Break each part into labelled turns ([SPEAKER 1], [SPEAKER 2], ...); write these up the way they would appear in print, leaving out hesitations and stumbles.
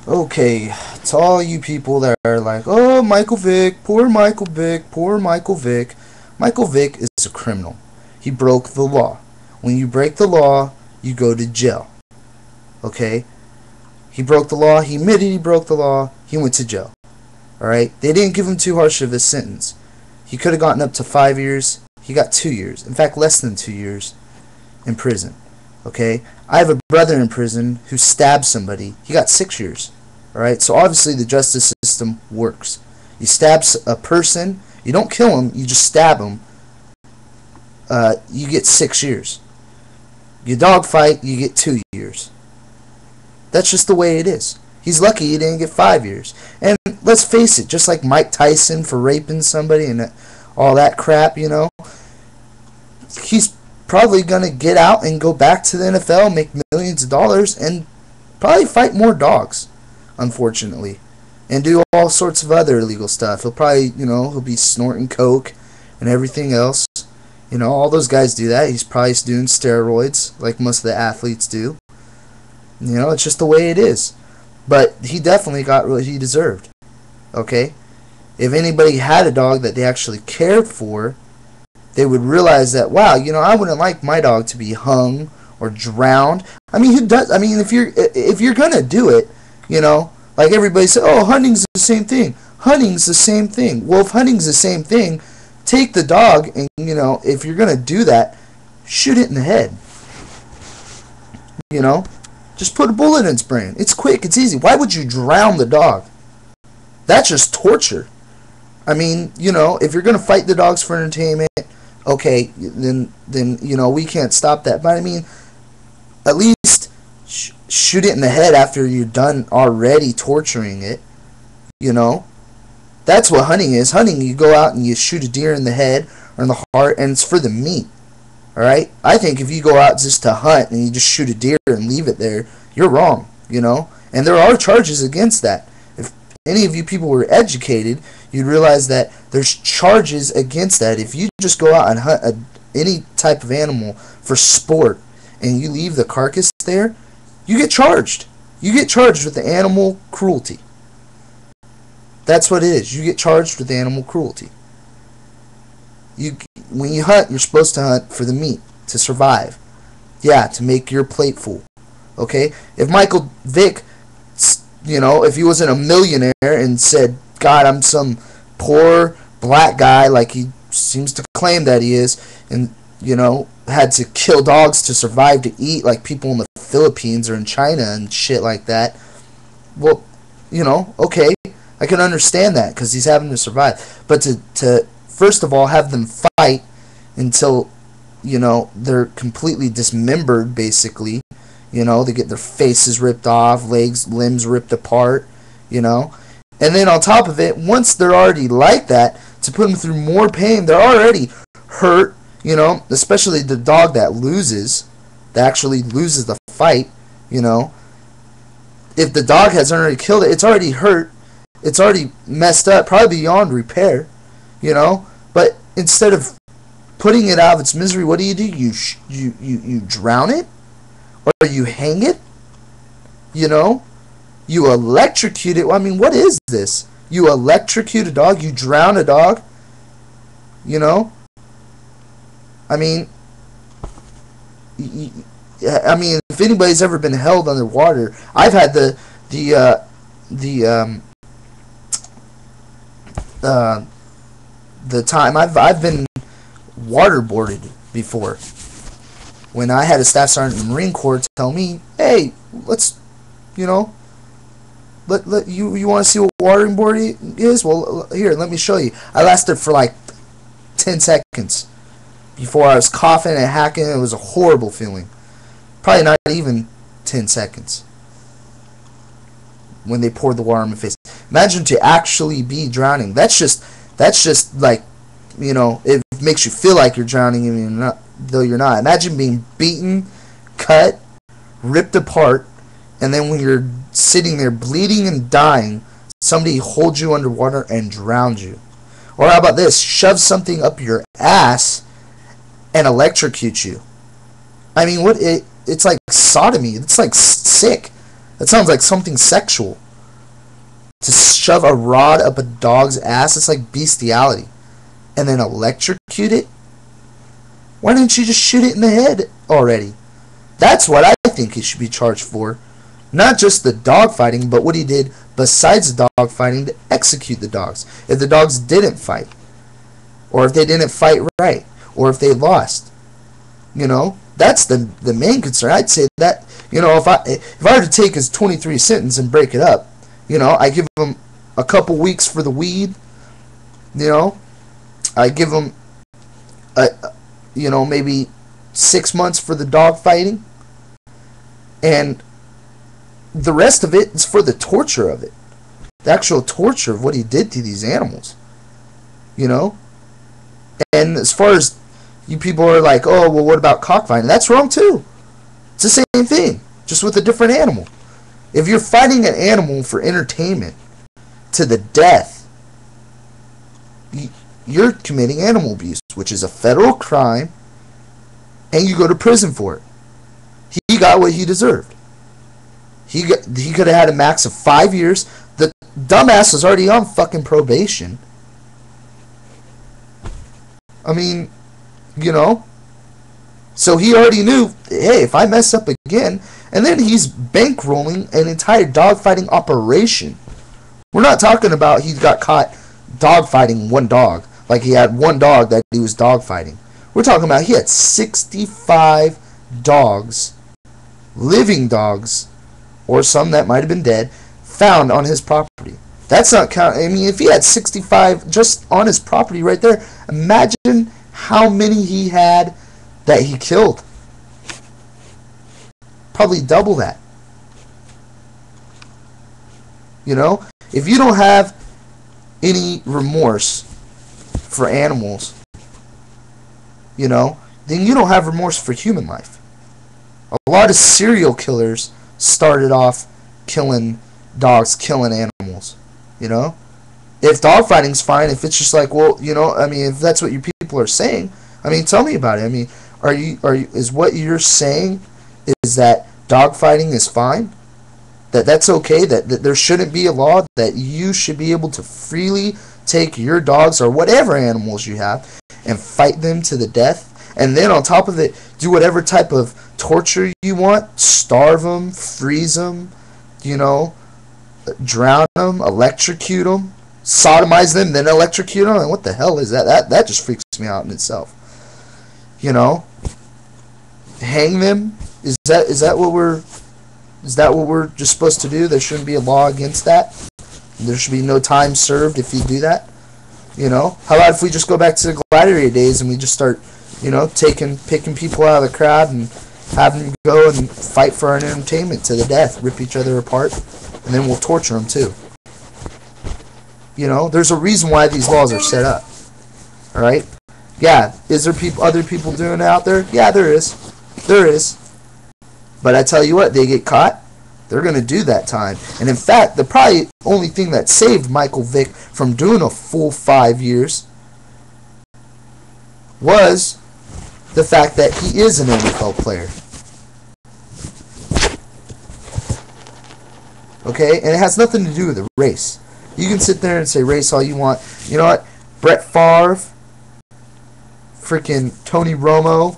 [SPEAKER 1] Okay, to all you people that are like, oh, Michael Vick, poor Michael Vick, poor Michael Vick. Michael Vick is a criminal. He broke the law. When you break the law, you go to jail. Okay? He broke the law. He admitted he broke the law. He went to jail. Alright? They didn't give him too harsh of a sentence. He could have gotten up to 5 years. He got 2 years. In fact, less than 2 years in prison. Okay? I have a brother in prison who stabbed somebody. He got 6 years. Alright? So obviously the justice system works. You stab a person, you don't kill him, you just stab him. You get 6 years. You dogfight, you get 2 years. That's just the way it is. He's lucky he didn't get 5 years. And let's face it, just like Mike Tyson for raping somebody and all that crap, you know, he's probably going to get out and go back to the NFL, make millions of dollars, and probably fight more dogs, unfortunately, and do all sorts of other illegal stuff. He'll probably, you know, he'll be snorting coke and everything else. You know, all those guys do that. He's probably doing steroids like most of the athletes do. You know, it's just the way it is. But he definitely got what he deserved. Okay? If anybody had a dog that they actually cared for, they would realize that, wow, you know, I wouldn't like my dog to be hung or drowned. I mean, who does? I mean, if you're gonna do it, you know, like everybody said, oh, hunting's the same thing. Hunting's the same thing. Well, if hunting's the same thing, take the dog and, you know, if you're gonna do that, shoot it in the head. You know, just put a bullet in its brain. It's quick. It's easy. Why would you drown the dog? That's just torture. I mean, you know, if you're gonna fight the dogs for entertainment, okay, then you know, we can't stop that. But I mean, at least shoot it in the head after you're done already torturing it. You know, that's what hunting is. Hunting, you go out and you shoot a deer in the head or in the heart, and it's for the meat. All right. I think if you go out just to hunt and you just shoot a deer and leave it there, you're wrong. You know, and there are charges against that. If any of you people were educated, you'd realize that there's charges against that. If you just go out and hunt any type of animal for sport and you leave the carcass there, you get charged. You get charged with the animal cruelty. That's what it is. You get charged with animal cruelty. When you hunt, you're supposed to hunt for the meat, to survive. Yeah, to make your plate full. Okay? If Michael Vick, you know, if he wasn't a millionaire and said, God, I'm some poor black guy like he seems to claim that he is, and, you know, had to kill dogs to survive to eat like people in the Philippines or in China and shit like that, well, you know, okay, I can understand that because he's having to survive. But to first of all have them fight until, you know, they're completely dismembered, basically, you know, they get their faces ripped off, legs, limbs ripped apart, you know, and then on top of it, once they're already like that, to put them through more pain, they're already hurt, you know, especially the dog that actually loses the fight, you know. If the dog has already killed it, it's already hurt, it's already messed up, probably beyond repair, you know. But instead of putting it out of its misery, what do? You drown it, or you hang it, you know. You electrocute it. I mean, what is this? You electrocute a dog? You drown a dog? You know? I mean, if anybody's ever been held underwater, I've had the time I've been waterboarded before. When I had a staff sergeant in the Marine Corps tell me, hey, let's, you know, let you want to see what waterboarding is? Well, here, let me show you. I lasted for like 10 seconds before I was coughing and hacking. It was a horrible feeling. Probably not even 10 seconds when they poured the water on my face. Imagine to actually be drowning. That's just like, you know, it makes you feel like you're drowning even though you're not. Imagine being beaten, cut, ripped apart, and then when you're sitting there bleeding and dying, somebody holds you underwater and drowns you. Or how about this? Shove something up your ass and electrocute you. I mean, it's like sodomy. It's like sick. That sounds like something sexual. To shove a rod up a dog's ass, it's like bestiality. And then electrocute it? Why didn't you just shoot it in the head already? That's what I think he should be charged for. Not just the dog fighting, but what he did besides the dog fighting to execute the dogs. If the dogs didn't fight, or if they didn't fight right, or if they lost, that's the main concern. I'd say that, if I were to take his 23 sentence and break it up, I give him a couple weeks for the weed, I give him maybe 6 months for the dog fighting, and the rest of it is for the torture of it. The actual torture of what he did to these animals. And as far as you people are like, oh, well, what about cockfighting? That's wrong too. It's the same thing, just with a different animal. If you're fighting an animal for entertainment to the death, you're committing animal abuse, which is a federal crime, and you go to prison for it. He got what he deserved. He could have had a max of 5 years. The dumbass is already on fucking probation. I mean, so he already knew, hey, if I mess up again, and then he's bankrolling an entire dogfighting operation. We're not talking about he got caught dogfighting one dog, like he had one dog that he was dogfighting. We're talking about he had 65 dogs, living dogs, or some that might have been dead, found on his property. That's not count. I mean, if he had 65 just on his property right there, imagine how many he had that he killed. Probably double that. If you don't have any remorse for animals, then you don't have remorse for human life. A lot of serial killers started off killing dogs, killing animals. If dogfighting's fine, if it's just like, well, if that's what you people are saying, tell me about it. Is what you're saying is that dogfighting is fine? That's okay? That there shouldn't be a law that you should be able to freely take your dogs or whatever animals you have and fight them to the death? And then on top of it, do whatever type of torture you want, starve them, freeze them, drown them, electrocute them, sodomize them, then electrocute them. And what the hell is that? That just freaks me out in itself. Hang them. Is that what we're just supposed to do? There shouldn't be a law against that. There should be no time served if you do that. How about if we just go back to the gladiator days and we just start, picking people out of the crowd and have them go and fight for our entertainment to the death, rip each other apart, and then we'll torture them too. There's a reason why these laws are set up. All right? Yeah, is there other people doing it out there? Yeah, there is. There is. But I tell you what, they get caught, they're going to do that time. And in fact, the probably only thing that saved Michael Vick from doing a full 5 years was the fact that he is an NFL player. Okay? And it has nothing to do with the race. You can sit there and say race all you want. You know what? Brett Favre, freaking Tony Romo,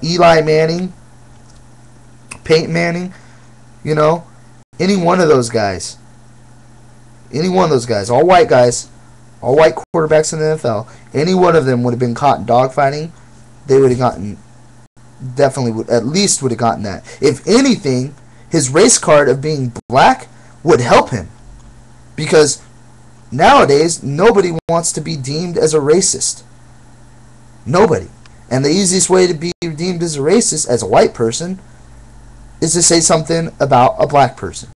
[SPEAKER 1] Eli Manning, Peyton Manning, any one of those guys, all white guys, all white quarterbacks in the NFL, any one of them would have been caught in dogfighting, they would have gotten, at least would have gotten that. If anything, his race card of being black would help him, because nowadays nobody wants to be deemed as a racist. Nobody. And the easiest way to be deemed as a racist, as a white person, is to say something about a black person.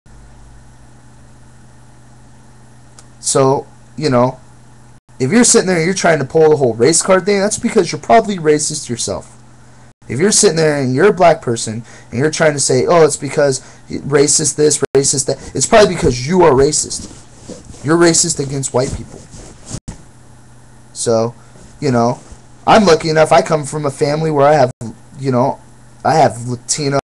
[SPEAKER 1] So, if you're sitting there and you're trying to pull the whole race card thing, that's because you're probably racist yourself. If you're sitting there and you're a black person and you're trying to say, oh, it's because racist this, racist that, it's probably because you are racist. You're racist against white people. So, I'm lucky enough, I come from a family where I have Latino